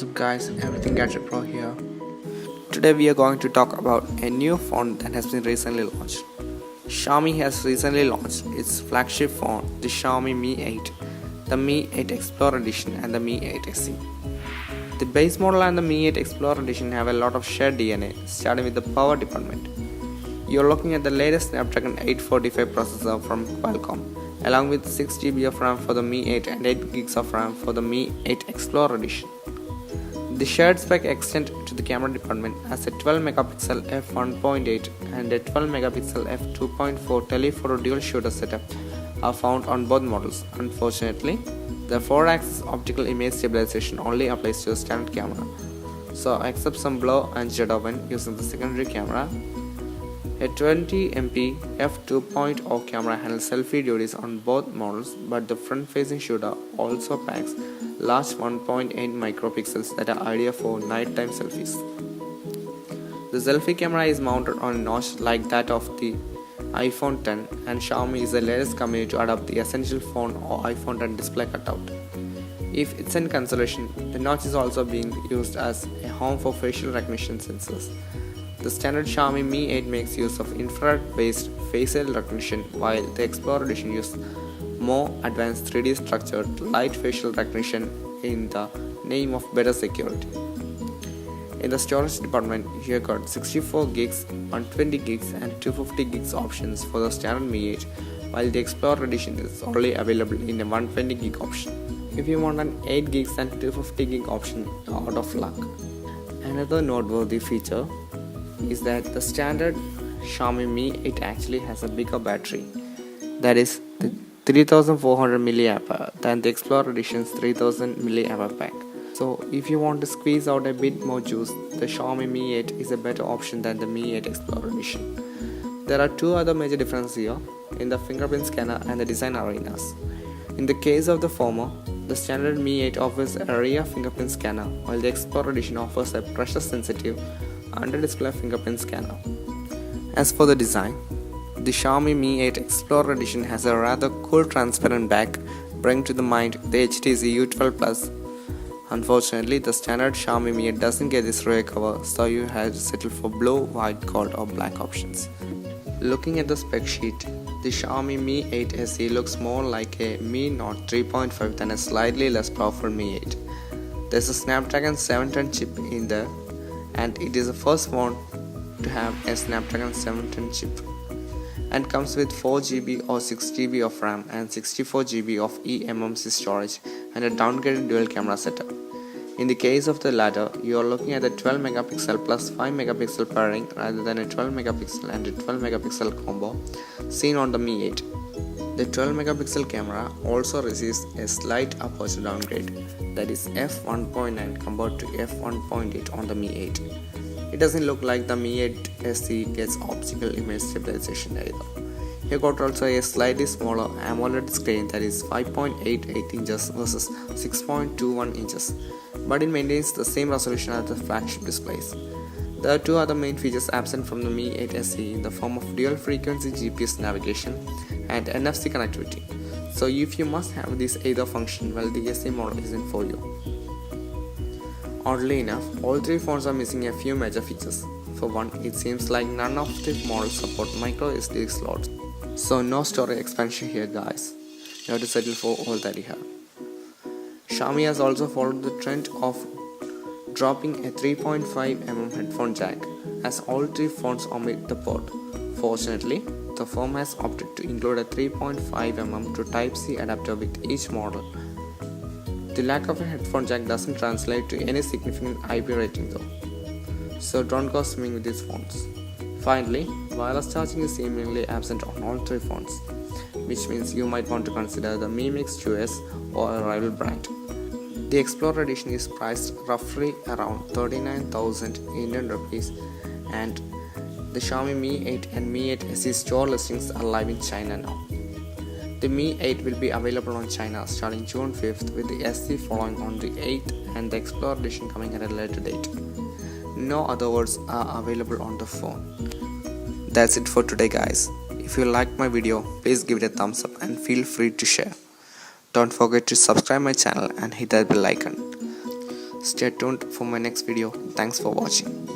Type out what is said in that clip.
What's up guys, Everything Gadget Pro here. Today we are going to talk about a new phone that has been recently launched. Xiaomi has recently launched its flagship phone, the Xiaomi Mi 8, the Mi 8 Explorer Edition and the Mi 8 SE. The base model and the Mi 8 Explorer Edition have a lot of shared DNA, starting with the power department. You're looking at the latest Snapdragon 845 processor from Qualcomm, along with 6GB of RAM for the Mi 8 and 8GB of RAM for the Mi 8 Explorer Edition. The shared spec extend to the camera department as a 12MP f1.8 and a 12MP f2.4 telephoto dual shooter setup are found on both models. Unfortunately, the 4-axis optical image stabilization only applies to the standard camera, so except some blur and jitter when using the secondary camera, a 20MP f2.0 camera handles selfie duties on both models, but the front-facing shooter also packs large 1.8 micropixels that are ideal for nighttime selfies. The selfie camera is mounted on a notch like that of the iPhone X, and Xiaomi is the latest company to adopt the Essential Phone or iPhone X display cutout. If it's in consolation, the notch is also being used as a home for facial recognition sensors. The standard Xiaomi Mi 8 makes use of infrared-based facial recognition, while the Explorer Edition uses more advanced 3D structured light facial recognition in the name of better security. In the storage department, you got 64GB, 120GB and 250GB options for the standard Mi 8, while the Explorer Edition is only available in a 120GB option. If you want an 8GB and 250GB option, you're out of luck. Another noteworthy feature is that the standard Xiaomi Mi 8 actually has a bigger battery, that is the 3400 mAh than the Explorer Edition's 3000 mAh pack. So if you want to squeeze out a bit more juice, the Xiaomi Mi 8 is a better option than the Mi 8 Explorer Edition. There are two other major differences here in the fingerprint scanner and the design arenas. In the case of the former, the standard Mi 8 offers a rear fingerprint scanner, while the Explorer Edition offers a pressure sensitive under-display fingerprint scanner. As for the design, the Xiaomi Mi 8 Explorer Edition has a rather cool transparent back, bringing to the mind the HTC U12 Plus. Unfortunately, the standard Xiaomi Mi 8 doesn't get this rear cover, so you have to settle for blue, white, gold or black options. Looking at the spec sheet, the Xiaomi Mi 8 SE looks more like a Mi Note 3.5 than a slightly less powerful Mi 8. There's a Snapdragon 710 chip in there, and it is the first phone to have a Snapdragon 710 chip, and comes with 4GB or 6GB of RAM and 64GB of eMMC storage and a downgraded dual camera setup. In the case of the latter, you are looking at a 12MP plus 5MP pairing rather than a 12MP and a 12MP combo seen on the Mi 8. The 12MP camera also receives a slight aperture downgrade, that is f1.9 compared to f1.8 on the Mi 8. It doesn't look like the Mi 8 SE gets optical image stabilization either. You got also a slightly smaller AMOLED screen, that is 5.88 inches versus 6.21 inches, but it maintains the same resolution as the flagship displays. There are two other main features absent from the Mi 8 SE in the form of dual frequency GPS navigation and NFC connectivity. So if you must have this either function, well, the SE model isn't for you. Oddly enough, all three phones are missing a few major features. For one, it seems like none of the models support micro SD slots, so no storage expansion here guys. You have to settle for all that you have. Xiaomi has also followed the trend of dropping a 3.5mm headphone jack, as all three phones omit the port. Fortunately, the firm has opted to include a 3.5mm to Type-C adapter with each model. The lack of a headphone jack doesn't translate to any significant IP rating though, so don't go swimming with these phones. Finally, wireless charging is seemingly absent on all three phones, which means you might want to consider the Mi Mix 2S or a rival brand. The Explorer Edition is priced roughly around 39,000 Indian rupees, and the Xiaomi Mi 8 and Mi 8 SE store listings are live in China now. The Mi 8 will be available on China starting June 5th, with the SE following on the 8th and the Explorer Edition coming at a later date. No other words are available on the phone. That's it for today guys. If you liked my video, please give it a thumbs up and feel free to share. Don't forget to subscribe my channel and hit that bell icon. Stay tuned for my next video. Thanks for watching.